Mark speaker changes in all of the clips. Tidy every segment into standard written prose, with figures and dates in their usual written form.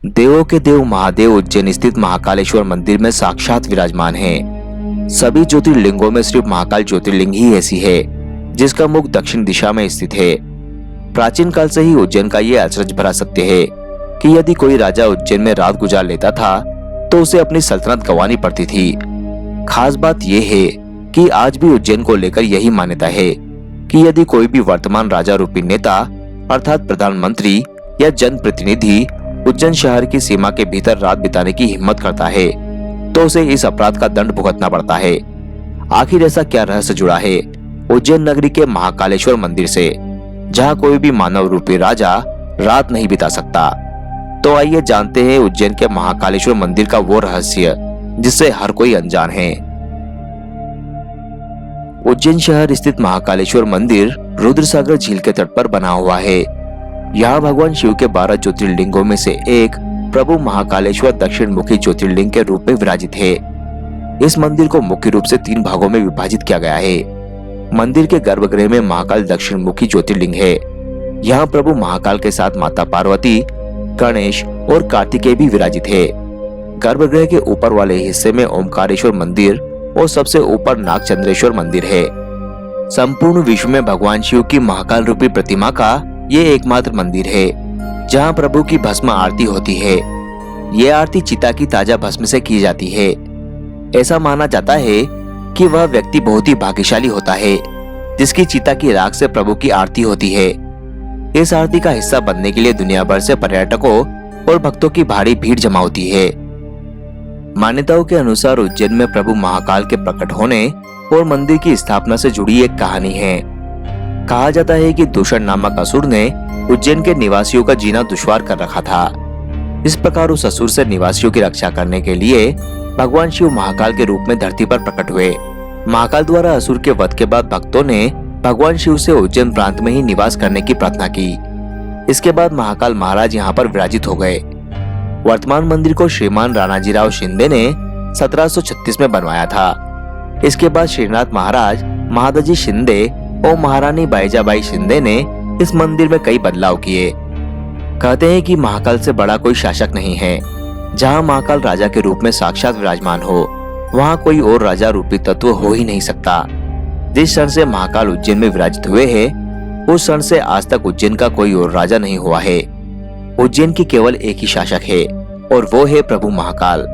Speaker 1: देवों के देव महादेव उज्जैन स्थित महाकालेश्वर मंदिर में साक्षात विराजमान हैं। सभी ज्योतिर्लिंगों में सिर्फ महाकाल ज्योतिर्लिंग ही ऐसी है जिसका मुख दक्षिण दिशा में स्थित है। प्राचीन काल से ही उज्जैन का ये अचरज भरा सत्य है कि यदि कोई राजा उज्जैन में रात गुजार लेता था तो उसे अपनी सल्तनत गंवानी पड़ती थी। खास बात यह है कि आज भी उज्जैन को लेकर यही मान्यता है कि यदि कोई भी वर्तमान राजा रूपी नेता अर्थात प्रधानमंत्री या जनप्रतिनिधि उज्जैन शहर की सीमा के भीतर रात बिताने की हिम्मत करता है तो उसे इस अपराध का दंड भुगतना पड़ता है। आखिर ऐसा क्या रहस्य जुड़ा है उज्जैन नगरी के महाकालेश्वर मंदिर से, जहां कोई भी मानव रूपी राजा रात नहीं बिता सकता? तो आइए जानते हैं उज्जैन के महाकालेश्वर मंदिर का वो रहस्य जिससे हर कोई अनजान है। उज्जैन शहर स्थित महाकालेश्वर मंदिर रुद्रसागर झील के तट पर बना हुआ है। यहाँ भगवान शिव के 12 ज्योतिर्लिंगों में से एक प्रभु महाकालेश्वर दक्षिण मुखी ज्योतिर्लिंग के रूप में विराजित है। इस मंदिर को मुख्य रूप से 3 भागों में विभाजित किया गया है। मंदिर के गर्भगृह में महाकाल दक्षिण मुखी ज्योतिर्लिंग है। यहाँ प्रभु महाकाल के साथ माता पार्वती, गणेश और कार्तिकेय भी विराजित है। गर्भगृह के ऊपर वाले हिस्से में ओमकारेश्वर मंदिर और सबसे ऊपर नागचंद्रेश्वर मंदिर है। संपूर्ण विश्व में भगवान शिव की महाकाल रूपी प्रतिमा का ये एकमात्र मंदिर है जहां प्रभु की भस्म आरती होती है। ये आरती चिता की ताजा भस्म से की जाती है। ऐसा माना जाता है कि वह व्यक्ति बहुत ही भाग्यशाली होता है जिसकी चिता की राख से प्रभु की आरती होती है। इस आरती का हिस्सा बनने के लिए दुनिया भर से पर्यटकों और भक्तों की भारी भीड़ जमा होती है। मान्यताओं के अनुसार उज्जैन में प्रभु महाकाल के प्रकट होने और मंदिर की स्थापना से जुड़ी एक कहानी है। कहा जाता है कि दूषण नामक असुर ने उज्जैन के निवासियों का जीना दुश्वार कर रखा था। इस प्रकार उस असुर से निवासियों की रक्षा करने के लिए भगवान शिव महाकाल के रूप में धरती पर प्रकट हुए। महाकाल द्वारा असुर के वध के बाद भक्तों ने भगवान शिव से उज्जैन प्रांत में ही निवास करने की प्रार्थना की। इसके बाद महाकाल महाराज यहाँ पर विराजित हो गए। वर्तमान मंदिर को श्रीमान राणाजीराव शिंदे ने 1736 में बनवाया था। इसके बाद श्रीनाथ महाराज, महादजी शिंदे और महारानी बाईजाबाई शिंदे ने इस मंदिर में कई बदलाव किए। कहते हैं कि महाकाल से बड़ा कोई शासक नहीं है। जहां महाकाल राजा के रूप में साक्षात विराजमान हो वहां कोई और राजा रूपी तत्व हो ही नहीं सकता। जिस क्षण से महाकाल उज्जैन में विराजित हुए हैं उस क्षण से आज तक उज्जैन का कोई और राजा नहीं हुआ है। उज्जैन की केवल एक ही शासक है और वो है प्रभु महाकाल।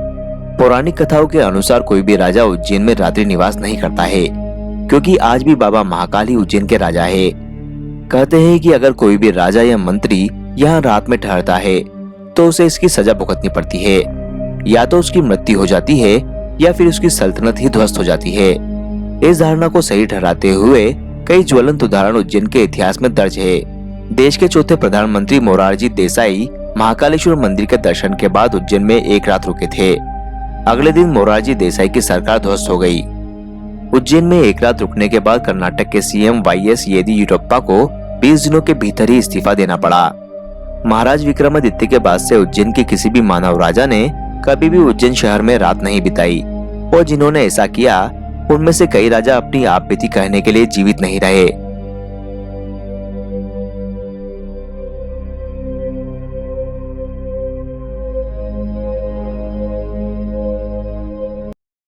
Speaker 1: पौराणिक कथाओं के अनुसार कोई भी राजा उज्जैन में रात्रि निवास नहीं करता है क्योंकि आज भी बाबा महाकाल ही उज्जैन के राजा है। कहते हैं कि अगर कोई भी राजा या मंत्री यहाँ रात में ठहरता है तो उसे इसकी सजा भुगतनी पड़ती है। या तो उसकी मृत्यु हो जाती है या फिर उसकी सल्तनत ही ध्वस्त हो जाती है। इस धारणा को सही ठहराते हुए कई ज्वलंत उदाहरण उज्जैन के इतिहास में दर्ज है। देश के चौथे प्रधानमंत्री मोरारजी देसाई महाकालेश्वर मंदिर के दर्शन के बाद उज्जैन में एक रात रुके थे। अगले दिन मोरारजी देसाई की सरकार ध्वस्त हो गई। उज्जैन में एक रात रुकने के बाद कर्नाटक के सीएम वाईएस येदियुरप्पा को 20 दिनों के भीतर ही इस्तीफा देना पड़ा। महाराज विक्रमादित्य के बाद से उज्जैन के किसी भी मानव राजा ने कभी भी उज्जैन शहर में रात नहीं बिताई और जिन्होंने ऐसा किया उनमें से कई राजा अपनी आप बीती कहने के लिए जीवित नहीं रहे।